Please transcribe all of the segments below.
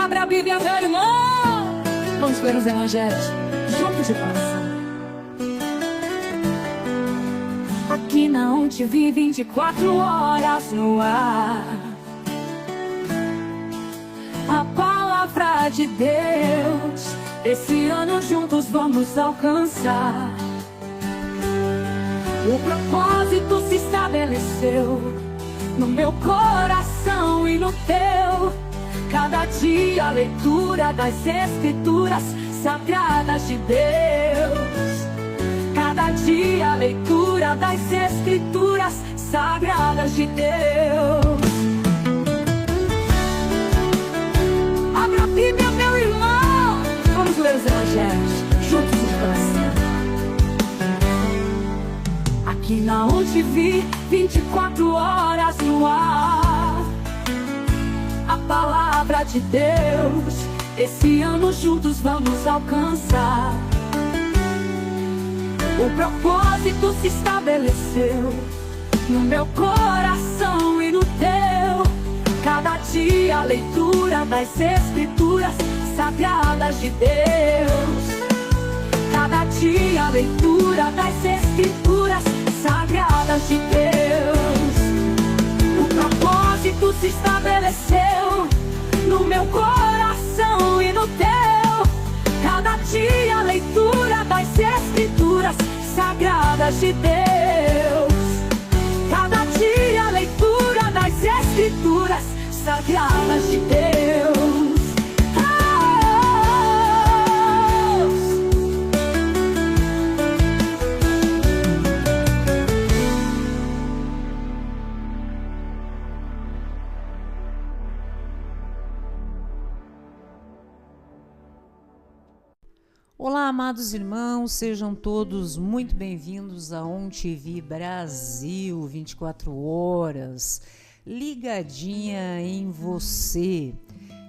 Abre a Bíblia, meu irmão. Vamos ler os evangelhos juntos de coração. Aqui na ONTV 24 horas no ar. A palavra de Deus, esse ano juntos vamos alcançar. O propósito se estabeleceu no meu coração e no teu. Cada dia a leitura das Escrituras sagradas de Deus. Cada dia a leitura das Escrituras sagradas de Deus. Abra a Bíblia, meu irmão. Vamos ler os evangelhos juntos de coração. Aqui na ONTV 24 horas no ar. A palavra de Deus, esse ano juntos vamos alcançar. O propósito se estabeleceu no meu coração e no teu. Cada dia a leitura das Escrituras sagradas de Deus. Cada dia a leitura das Escrituras sagradas de Deus. O propósito se estabeleceu no meu coração e no teu. Cada dia a leitura das Escrituras sagradas de Deus. Cada dia a leitura das Escrituras sagradas de Deus. Olá, amados irmãos, sejam todos muito bem-vindos a ONTV Brasil 24 horas, ligadinha em você.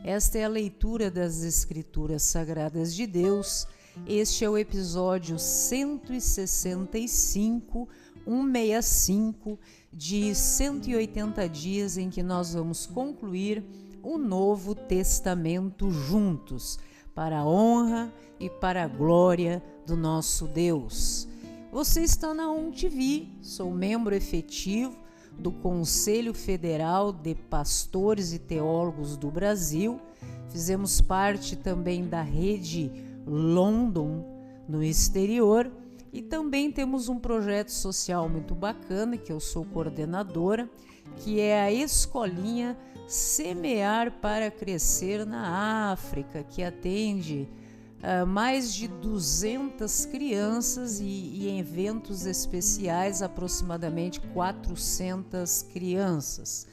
Esta é a leitura das Escrituras Sagradas de Deus. Este é o episódio 165, 165 de 180 dias em que nós vamos concluir o Novo Testamento juntos, para a honra e para a glória do nosso Deus. Você está na ONTV, sou membro efetivo do Conselho Federal de Pastores e Teólogos do Brasil. Fizemos parte também da rede London no exterior e também temos um projeto social muito bacana que eu sou coordenadora, que é a Escolinha Semear para Crescer na África, que atende mais de 200 crianças e em eventos especiais aproximadamente 400 crianças.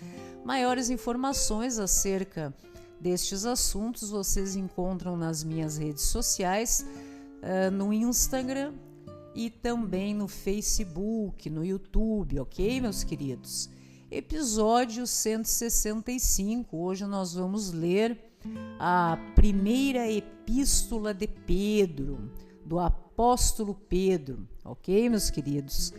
Maiores informações acerca destes assuntos vocês encontram nas minhas redes sociais, no Instagram e também no Facebook, no YouTube, ok, meus queridos? Episódio 165, hoje nós vamos ler a primeira epístola de Pedro, do apóstolo Pedro, ok, meus queridos?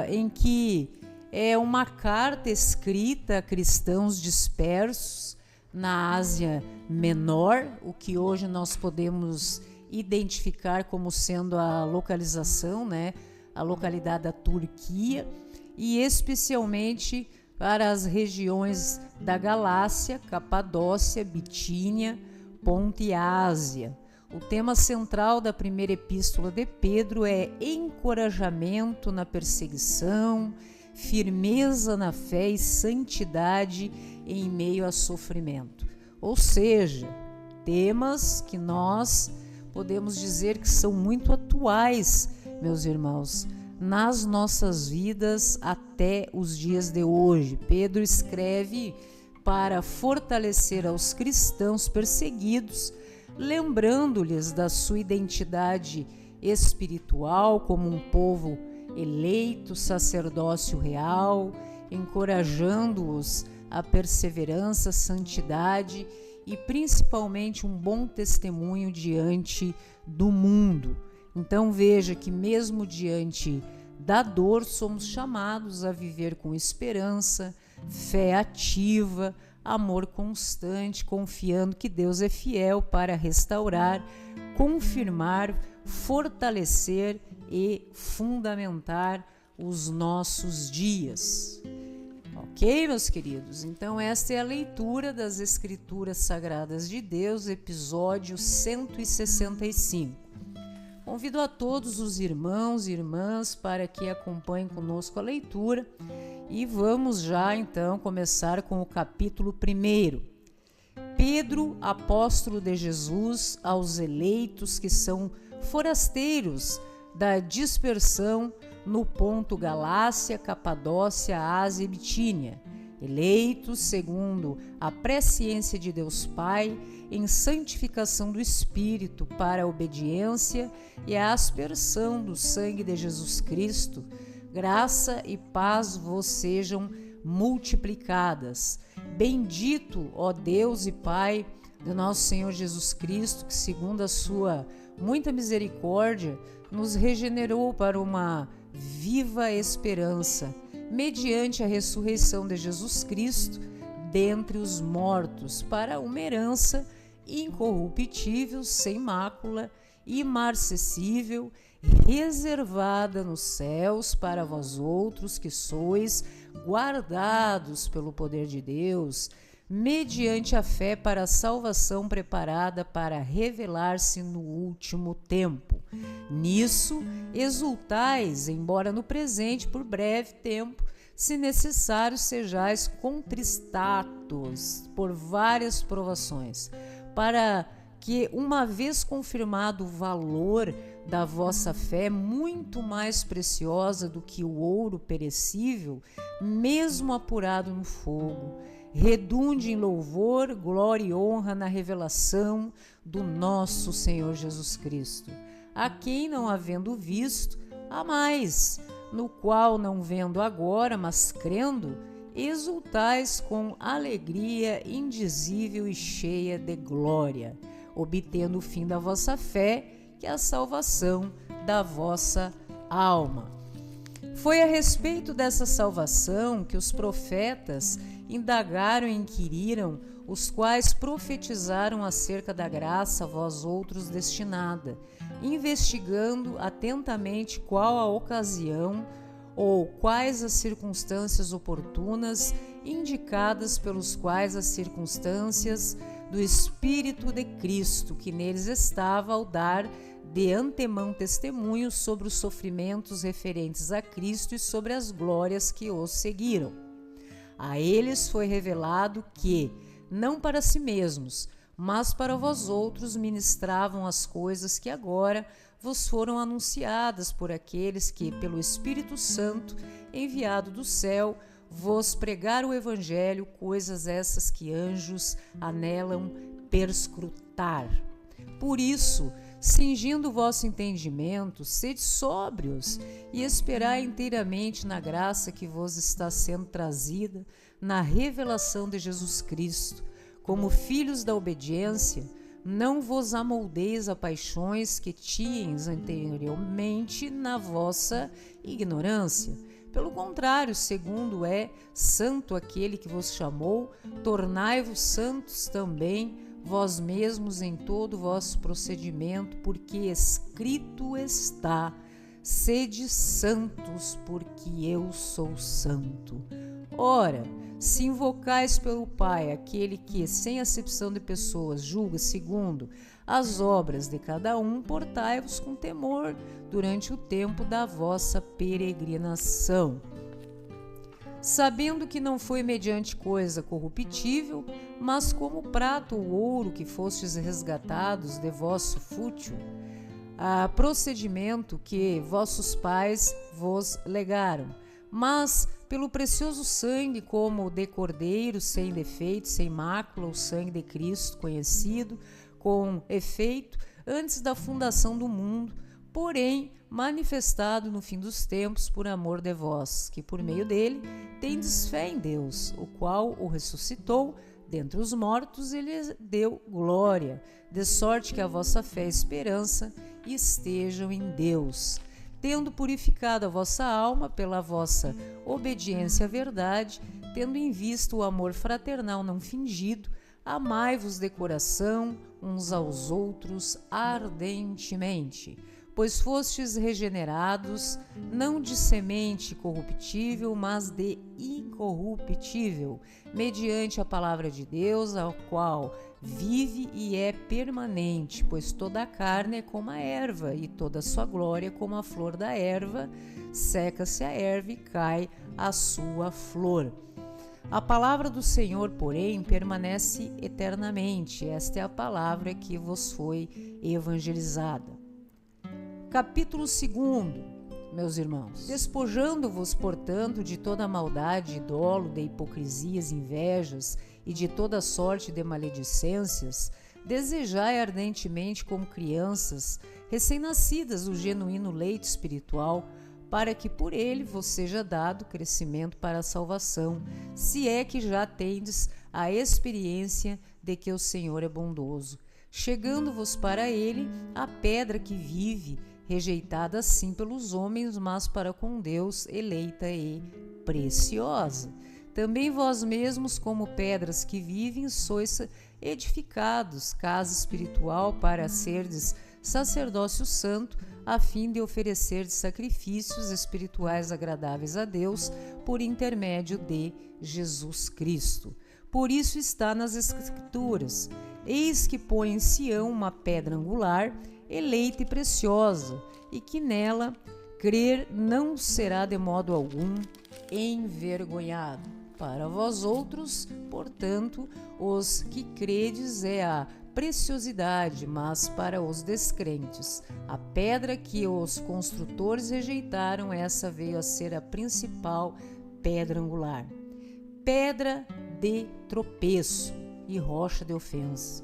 Em que é uma carta escrita a cristãos dispersos na Ásia Menor, o que hoje nós podemos identificar como sendo a localização, né, a localidade da Turquia, e especialmente para as regiões da Galácia, Capadócia, Bitínia, Ponto e Ásia. O tema central da primeira epístola de Pedro é encorajamento na perseguição, firmeza na fé e santidade em meio a sofrimento. Ou seja, temas que nós podemos dizer que são muito atuais, meus irmãos, nas nossas vidas até os dias de hoje. Pedro escreve para fortalecer aos cristãos perseguidos, lembrando-lhes da sua identidade espiritual como um povo eleito, sacerdócio real, encorajando-os à perseverança, santidade e principalmente um bom testemunho diante do mundo. Então veja que mesmo diante da dor somos chamados a viver com esperança, fé ativa, amor constante, confiando que Deus é fiel para restaurar, confirmar, fortalecer e fundamentar os nossos dias. Ok, meus queridos? Então, esta é a leitura das Escrituras Sagradas de Deus, episódio 165. Convido a todos os irmãos e irmãs para que acompanhem conosco a leitura e vamos já então começar com o capítulo 1. Pedro, apóstolo de Jesus, aos eleitos que são forasteiros da dispersão no Ponto, Galácia, Capadócia, Ásia e Bitínia, eleitos segundo a presciência de Deus Pai, em santificação do Espírito para a obediência e a aspersão do sangue de Jesus Cristo, graça e paz vos sejam multiplicadas. Bendito, ó Deus e Pai do nosso Senhor Jesus Cristo, que segundo a sua muita misericórdia nos regenerou para uma viva esperança, mediante a ressurreição de Jesus Cristo dentre os mortos, para uma herança incorruptível, sem mácula, imarcessível, reservada nos céus para vós outros que sois guardados pelo poder de Deus, mediante a fé para a salvação preparada para revelar-se no último tempo. Nisso exultais, embora no presente por breve tempo, se necessário sejais contristados por várias provações, para que, uma vez confirmado o valor da vossa fé, muito mais preciosa do que o ouro perecível, mesmo apurado no fogo, redunde em louvor, glória e honra na revelação do nosso Senhor Jesus Cristo, a quem, não havendo visto, há mais, no qual, não vendo agora, mas crendo, exultais com alegria indizível e cheia de glória, obtendo o fim da vossa fé, que é a salvação da vossa alma. Foi a respeito dessa salvação que os profetas indagaram e inquiriram, os quais profetizaram acerca da graça a vós outros destinada, investigando atentamente qual a ocasião ou quais as circunstâncias oportunas indicadas pelos quais as circunstâncias do Espírito de Cristo que neles estava ao dar de antemão testemunho sobre os sofrimentos referentes a Cristo e sobre as glórias que os seguiram. A eles foi revelado que, não para si mesmos, mas para vós outros ministravam as coisas que agora vos foram anunciadas por aqueles que, pelo Espírito Santo, enviado do céu, vos pregaram o Evangelho, coisas essas que anjos anelam perscrutar. Por isso, cingindo o vosso entendimento, sede sóbrios e esperai inteiramente na graça que vos está sendo trazida na revelação de Jesus Cristo. Como filhos da obediência, não vos amoldeis a paixões que tinhas anteriormente na vossa ignorância. Pelo contrário, segundo é santo aquele que vos chamou, tornai-vos santos também vós mesmos em todo o vosso procedimento, porque escrito está: sede santos, porque eu sou santo. Ora, se invocais pelo Pai aquele que, sem acepção de pessoas, julga segundo as obras de cada um, portai-vos com temor durante o tempo da vossa peregrinação, sabendo que não foi mediante coisa corruptível, mas como prata ou ouro que fostes resgatados de vosso fútil procedimento que vossos pais vos legaram, mas pelo precioso sangue, como o de cordeiro, sem defeito, sem mácula, o sangue de Cristo, conhecido com efeito antes da fundação do mundo, porém manifestado no fim dos tempos por amor de vós, que por meio dele tendes fé em Deus, o qual o ressuscitou dentre os mortos e lhe deu glória, de sorte que a vossa fé e esperança estejam em Deus. tendo purificado a vossa alma pela vossa obediência à verdade, tendo em vista o amor fraternal não fingido, amai-vos de coração uns aos outros ardentemente, pois fostes regenerados, não de semente corruptível, mas de incorruptível, mediante a palavra de Deus, a qual vive e é permanente, pois toda a carne é como a erva, e toda a sua glória como a flor da erva, seca-se a erva e cai a sua flor. A palavra do Senhor, porém, permanece eternamente. Esta é a palavra que vos foi evangelizada. Capítulo 2, meus irmãos. Despojando-vos, portanto, de toda maldade, dolo, de hipocrisias, invejas e de toda sorte de maledicências, desejai ardentemente como crianças, recém-nascidas, o genuíno leite espiritual, para que por ele vos seja dado crescimento para a salvação, se é que já tendes a experiência de que o Senhor é bondoso, chegando-vos para ele a pedra que vive, rejeitada assim pelos homens, mas para com Deus eleita e preciosa. Também vós mesmos, como pedras que vivem, sois edificados, casa espiritual, para serdes sacerdócio santo, a fim de oferecer sacrifícios espirituais agradáveis a Deus por intermédio de Jesus Cristo. Por isso está nas Escrituras: eis que põe em Sião uma pedra angular, eleita e preciosa, e que nela crer não será de modo algum envergonhado. Para vós outros, portanto, os que credes é a preciosidade, mas para os descrentes, a pedra que os construtores rejeitaram, essa veio a ser a principal pedra angular, pedra de tropeço e rocha de ofensa.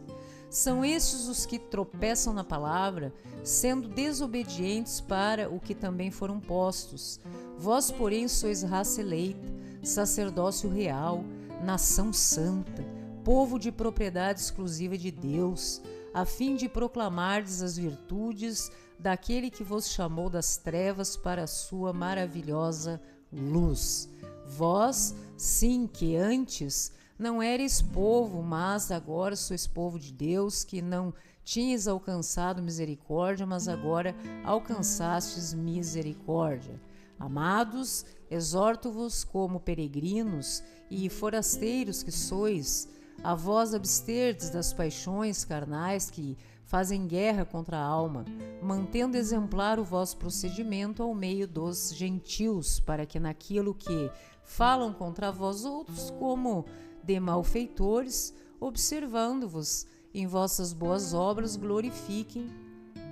São estes os que tropeçam na palavra, sendo desobedientes para o que também foram postos. Vós, porém, sois raça eleita, sacerdócio real, nação santa, povo de propriedade exclusiva de Deus, a fim de proclamardes as virtudes daquele que vos chamou das trevas para a sua maravilhosa luz. Vós, sim, que antes não eres povo, mas agora sois povo de Deus, que não tinhas alcançado misericórdia, mas agora alcançastes misericórdia. Amados, exorto-vos como peregrinos e forasteiros que sois, a vós absterdes das paixões carnais que fazem guerra contra a alma, mantendo exemplar o vosso procedimento ao meio dos gentios, para que naquilo que falam contra vós outros, como de malfeitores, observando-vos em vossas boas obras, glorifiquem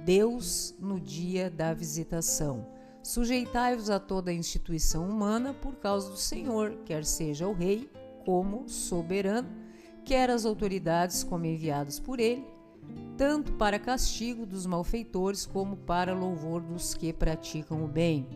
Deus no dia da visitação. Sujeitai-vos a toda a instituição humana por causa do Senhor, quer seja o rei como soberano, quer as autoridades como enviadas por ele, tanto para castigo dos malfeitores como para louvor dos que praticam o bem.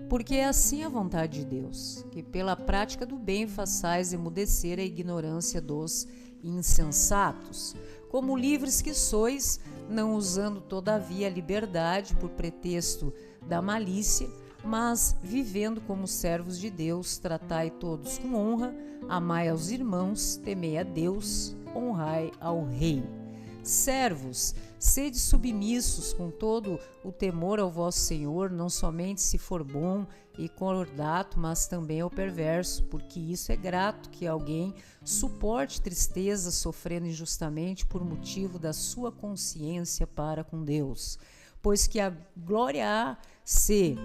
Porque é assim a vontade de Deus, que pela prática do bem façais emudecer a ignorância dos insensatos, como livres que sois, não usando todavia a liberdade por pretexto da malícia, mas vivendo como servos de Deus, tratai todos com honra, amai aos irmãos, temei a Deus, honrai ao rei. Servos, sede submissos com todo o temor ao vosso Senhor, não somente se for bom e cordato, mas também ao perverso, porque isso é grato que alguém suporte tristeza sofrendo injustamente por motivo da sua consciência para com Deus. Pois que a glória há se,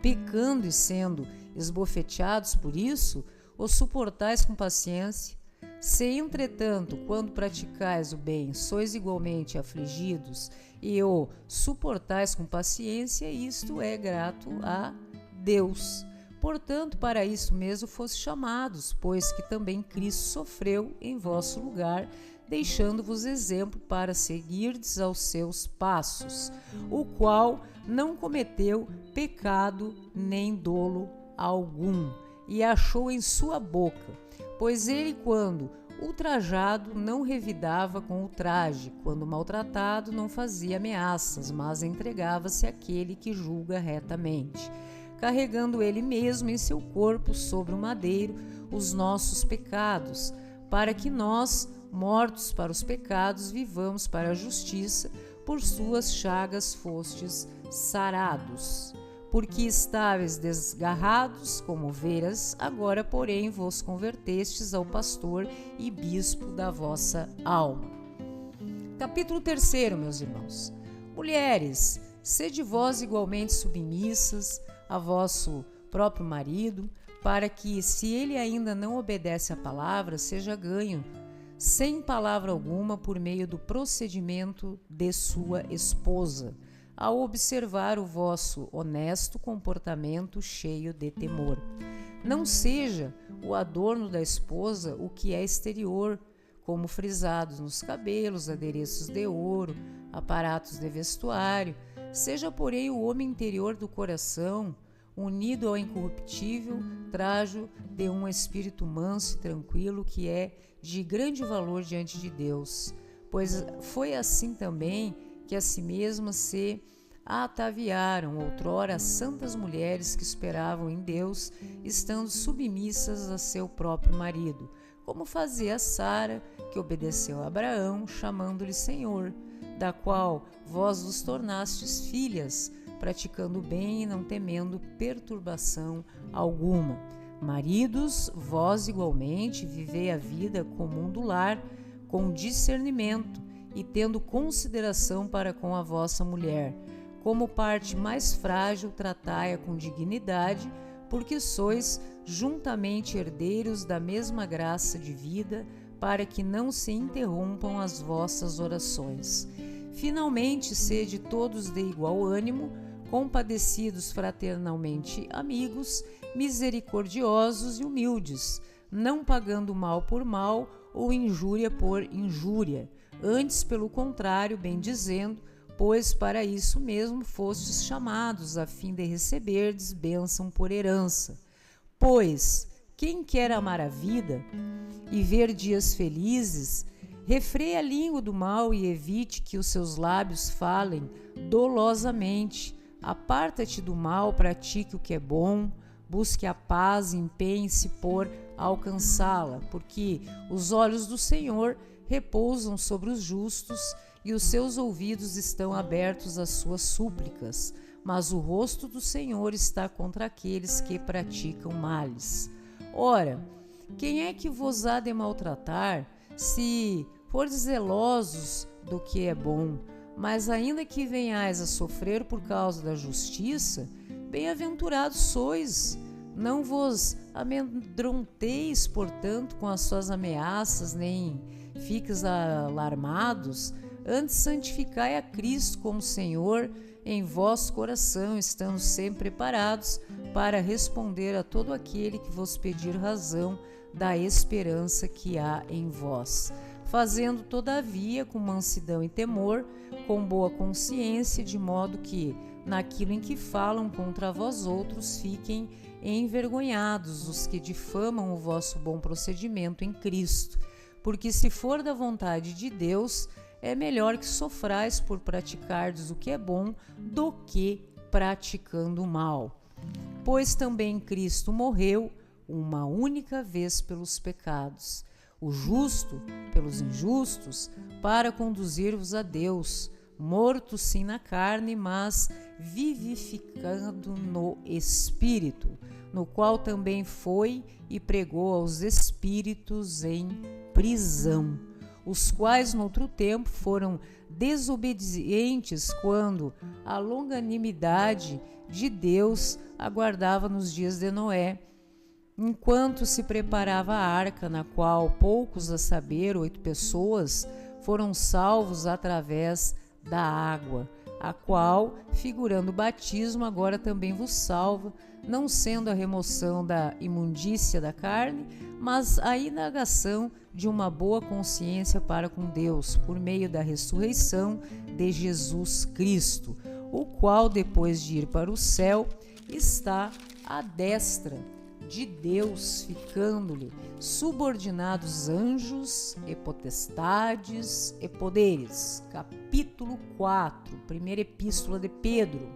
pecando e sendo esbofeteados por isso, os suportais com paciência. Se, entretanto, quando praticais o bem, sois igualmente afligidos e o suportais com paciência, isto é grato a Deus. Portanto, para isso mesmo foste chamados, pois que também Cristo sofreu em vosso lugar, deixando-vos exemplo para seguirdes aos seus passos, o qual não cometeu pecado nem dolo algum, e achou em sua boca. Pois ele, quando Ultrajado não revidava com ultraje, quando maltratado não fazia ameaças, mas entregava-se àquele que julga retamente, carregando ele mesmo em seu corpo sobre o madeiro os nossos pecados, para que nós, mortos para os pecados, vivamos para a justiça, por suas chagas fostes sarados. Porque estáveis desgarrados como ovelhas, agora, porém, vos convertestes ao pastor e bispo da vossa alma. Capítulo 3, meus irmãos. Mulheres, sede vós igualmente submissas a vosso próprio marido, para que, se ele ainda não obedece à palavra, seja ganho, sem palavra alguma, por meio do procedimento de sua esposa, ao observar o vosso honesto comportamento cheio de temor. Não seja o adorno da esposa o que é exterior, como frisados nos cabelos, adereços de ouro, aparatos de vestuário. Seja, porém, o homem interior do coração, unido ao incorruptível trajo de um espírito manso e tranquilo, que é de grande valor diante de Deus. Pois foi assim também que a si mesmas se ataviaram outrora as santas mulheres que esperavam em Deus, estando submissas a seu próprio marido, como fazia Sara, que obedeceu a Abraão, chamando-lhe Senhor, da qual vós vos tornastes filhas, praticando o bem e não temendo perturbação alguma. Maridos, vós igualmente vivei a vida comum do lar, com discernimento e tendo consideração para com a vossa mulher. Como parte mais frágil, tratai-a com dignidade, porque sois juntamente herdeiros da mesma graça de vida, para que não se interrompam as vossas orações. Finalmente, sede todos de igual ânimo, compadecidos fraternalmente amigos, misericordiosos e humildes, não pagando mal por mal ou injúria por injúria, antes, pelo contrário, bendizendo, pois para isso mesmo fostes chamados, a fim de receberdes bênção por herança. Pois quem quer amar a vida e ver dias felizes, refreie a língua do mal e evite que os seus lábios falem dolosamente. Aparta-te do mal, pratique o que é bom, busque a paz e empenhe-se por alcançá-la, porque os olhos do Senhor repousam sobre os justos e os seus ouvidos estão abertos às suas súplicas, mas o rosto do Senhor está contra aqueles que praticam males. Ora, quem é que vos há de maltratar, se fordes zelosos do que é bom? Mas ainda que venhais a sofrer por causa da justiça, bem-aventurados sois. Não vos amedronteis, portanto, com as suas ameaças, nem fiques alarmados. Antes, santificai a Cristo como Senhor em vosso coração, estando sempre preparados para responder a todo aquele que vos pedir razão da esperança que há em vós. Fazendo, todavia, com mansidão e temor, com boa consciência, de modo que, naquilo em que falam contra vós outros, fiquem envergonhados os que difamam o vosso bom procedimento em Cristo. Porque, se for da vontade de Deus, é melhor que sofrais por praticardes o que é bom do que praticando o mal. Pois também Cristo morreu uma única vez pelos pecados, o justo pelos injustos, para conduzir-vos a Deus, morto sim na carne, mas vivificando no Espírito, no qual também foi e pregou aos espíritos em prisão, os quais noutro tempo foram desobedientes quando a longanimidade de Deus aguardava nos dias de Noé, enquanto se preparava a arca, na qual poucos, a saber, 8 pessoas, foram salvos através da água, a qual, figurando o batismo, agora também vos salva, não sendo a remoção da imundícia da carne, mas a indagação de uma boa consciência para com Deus, por meio da ressurreição de Jesus Cristo, o qual, depois de ir para o céu, está à destra de Deus, ficando-lhe subordinados anjos e potestades e poderes. Capítulo 4, primeira epístola de Pedro.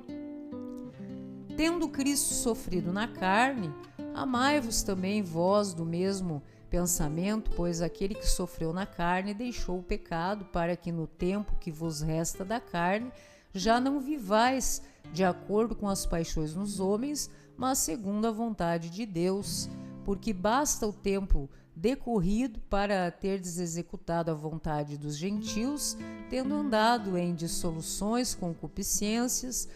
Tendo Cristo sofrido na carne, amai-vos também vós do mesmo pensamento, pois aquele que sofreu na carne deixou o pecado, para que no tempo que vos resta da carne já não vivais de acordo com as paixões nos homens, mas segundo a vontade de Deus, porque basta o tempo decorrido para terdes executado a vontade dos gentios, tendo andado em dissoluções, concupiscências,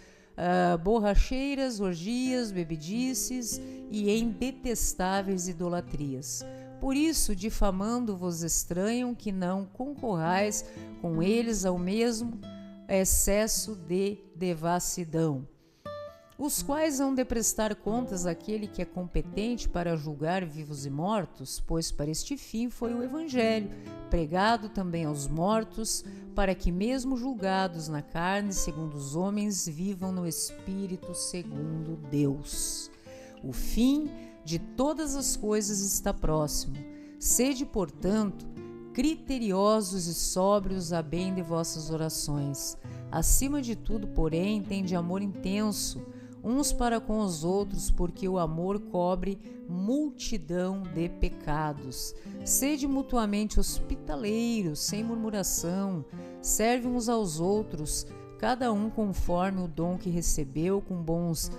borracheiras, orgias, bebedices e em detestáveis idolatrias. Por isso, difamando-vos estranham que não concorrais com eles ao mesmo excesso de devassidão, os quais hão de prestar contas àquele que é competente para julgar vivos e mortos, pois para este fim foi o Evangelho, pregado também aos mortos, para que mesmo julgados na carne, segundo os homens, vivam no Espírito segundo Deus. O fim de todas as coisas está próximo. Sede, portanto, criteriosos e sóbrios a bem de vossas orações. Acima de tudo, porém, tende amor intenso uns para com os outros, porque o amor cobre multidão de pecados. Sede mutuamente hospitaleiros, sem murmuração, serve uns aos outros, cada um conforme o dom que recebeu, com bons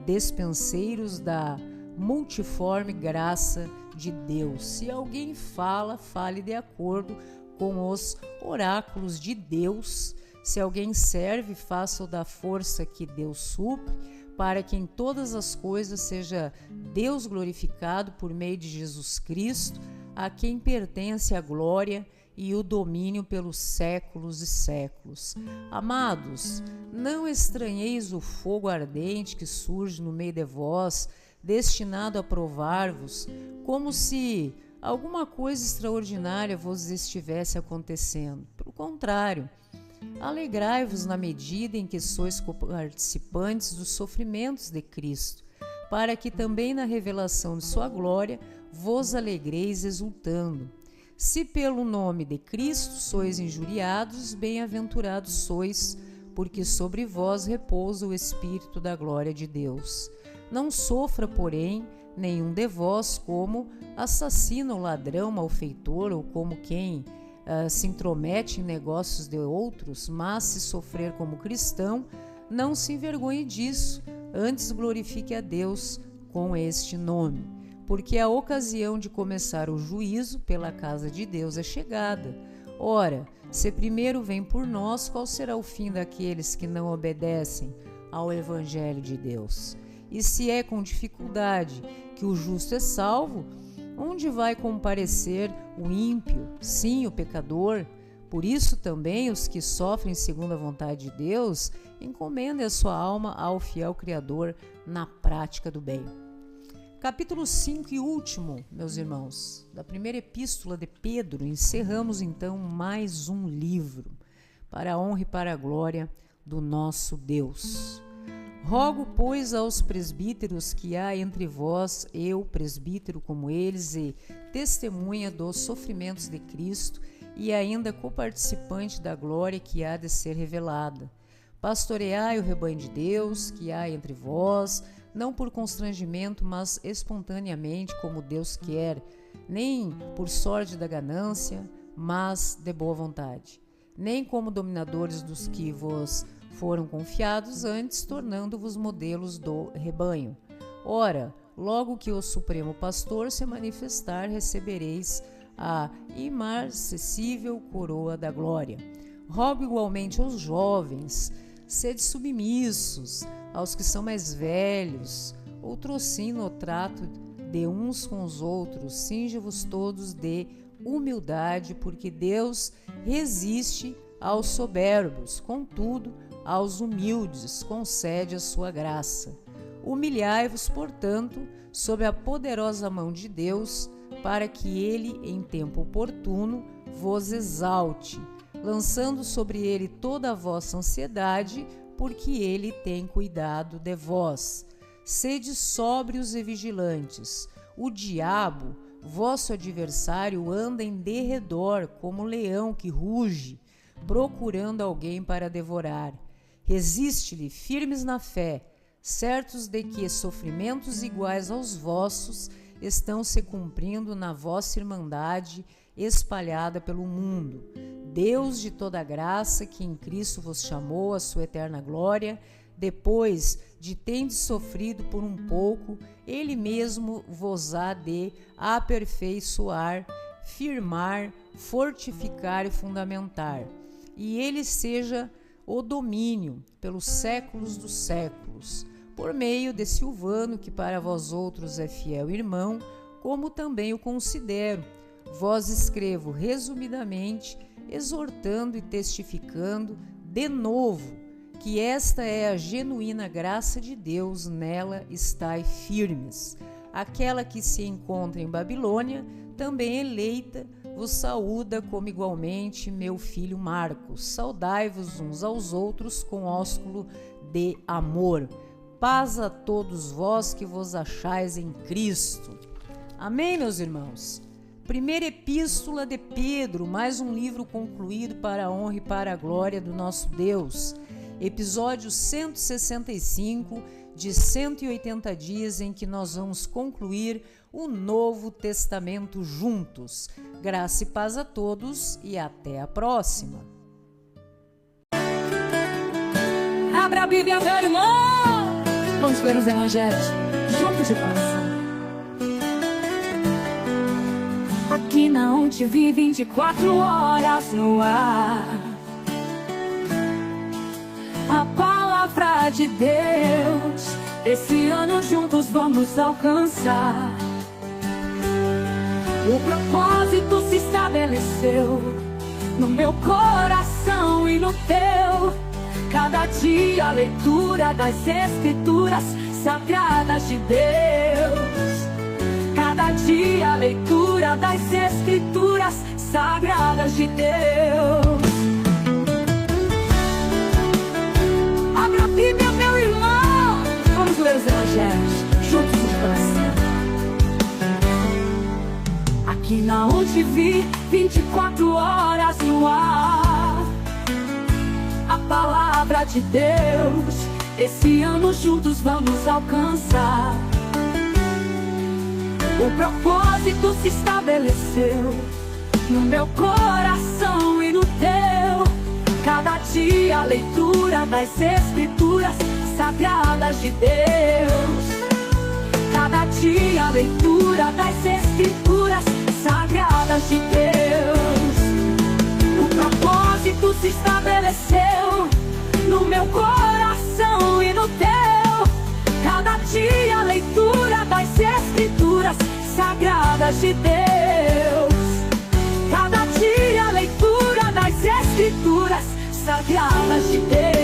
despenseiros da multiforme graça de Deus. Se alguém fala, fale de acordo com os oráculos de Deus. Se alguém serve, faça-o da força que Deus supre, para que em todas as coisas seja Deus glorificado por meio de Jesus Cristo, a quem pertence a glória e o domínio pelos séculos e séculos. Amados, não estranheis o fogo ardente que surge no meio de vós, destinado a provar-vos, como se alguma coisa extraordinária vos estivesse acontecendo. Pelo contrário, alegrai-vos na medida em que sois participantes dos sofrimentos de Cristo, para que também na revelação de sua glória vos alegreis exultando. Se pelo nome de Cristo sois injuriados, bem-aventurados sois, porque sobre vós repousa o Espírito da glória de Deus. Não sofra, porém, nenhum de vós como assassino ou ladrão, malfeitor, ou como quem se intromete em negócios de outros, mas se sofrer como cristão, não se envergonhe disso, antes glorifique a Deus com este nome, porque a ocasião de começar o juízo pela casa de Deus é chegada. Ora, se primeiro vem por nós, qual será o fim daqueles que não obedecem ao Evangelho de Deus? E se é com dificuldade que o justo é salvo, onde vai comparecer o ímpio, sim, o pecador? Por isso também os que sofrem segundo a vontade de Deus, encomendem a sua alma ao fiel Criador na prática do bem. Capítulo 5 e último, meus irmãos, da primeira epístola de Pedro. Encerramos então mais um livro, para a honra e para a glória do nosso Deus. Rogo, pois, aos presbíteros que há entre vós, eu, presbítero como eles, e testemunha dos sofrimentos de Cristo, e ainda coparticipante da glória que há de ser revelada. Pastoreai o rebanho de Deus que há entre vós, não por constrangimento, mas espontaneamente, como Deus quer, nem por sorte da ganância, mas de boa vontade, nem como dominadores dos que vos foram confiados, antes tornando-vos modelos do rebanho. Ora, logo que o Supremo Pastor se manifestar, recebereis a imarcessível coroa da glória. Rogo igualmente aos jovens, sede submissos aos que são mais velhos, outrossim no trato de uns com os outros, cinge-vos todos de humildade, porque Deus resiste aos soberbos, contudo, aos humildes concede a sua graça. Humilhai-vos, portanto, sob a poderosa mão de Deus, para que ele, em tempo oportuno, vos exalte, lançando sobre ele toda a vossa ansiedade, porque ele tem cuidado de vós. Sede sóbrios e vigilantes. O diabo, vosso adversário, anda em derredor como leão que ruge, procurando alguém para devorar. Resiste-lhe firmes na fé, certos de que sofrimentos iguais aos vossos estão se cumprindo na vossa irmandade espalhada pelo mundo. Deus de toda graça, que em Cristo vos chamou à sua eterna glória, depois de tendes sofrido por um pouco, Ele mesmo vos há de aperfeiçoar, firmar, fortificar e fundamentar. E Ele seja o domínio pelos séculos dos séculos, por meio de Silvano, que para vós outros é fiel irmão, como também o considero. Vós escrevo resumidamente, exortando e testificando de novo que esta é a genuína graça de Deus, nela estai firmes. Aquela que se encontra em Babilônia, também eleita, vos saúda como igualmente meu filho Marcos. Saudai-vos uns aos outros com ósculo de amor. Paz a todos vós que vos achais em Cristo. Amém, meus irmãos? Primeira Epístola de Pedro, mais um livro concluído para a honra e para a glória do nosso Deus. Episódio 165 de 180 dias em que nós vamos concluir o Novo Testamento juntos. Graça e paz a todos e até a próxima. Abra a Bíblia, meu irmão. Vamos ler os evangelhos juntos de coração. Aqui na UTV 24 horas no ar. A palavra de Deus, esse ano juntos vamos alcançar. O propósito se estabeleceu no meu coração e no teu. Cada dia a leitura das Escrituras sagradas de Deus. Cada dia a leitura das Escrituras sagradas de Deus. Abra a Bíblia, meu irmão. Vamos ler os evangelhos juntos no coração. Aqui na UTV 24 horas no ar. A palavra de Deus, esse ano juntos vamos alcançar. O propósito se estabeleceu no meu coração e no teu. Cada dia a leitura das Escrituras sagradas de Deus. Cada dia a leitura das Escrituras sagradas de Deus. O propósito se estabeleceu no meu coração e no teu. Cada dia a leitura das Escrituras sagradas de Deus. Cada dia a leitura das Escrituras sagradas de Deus.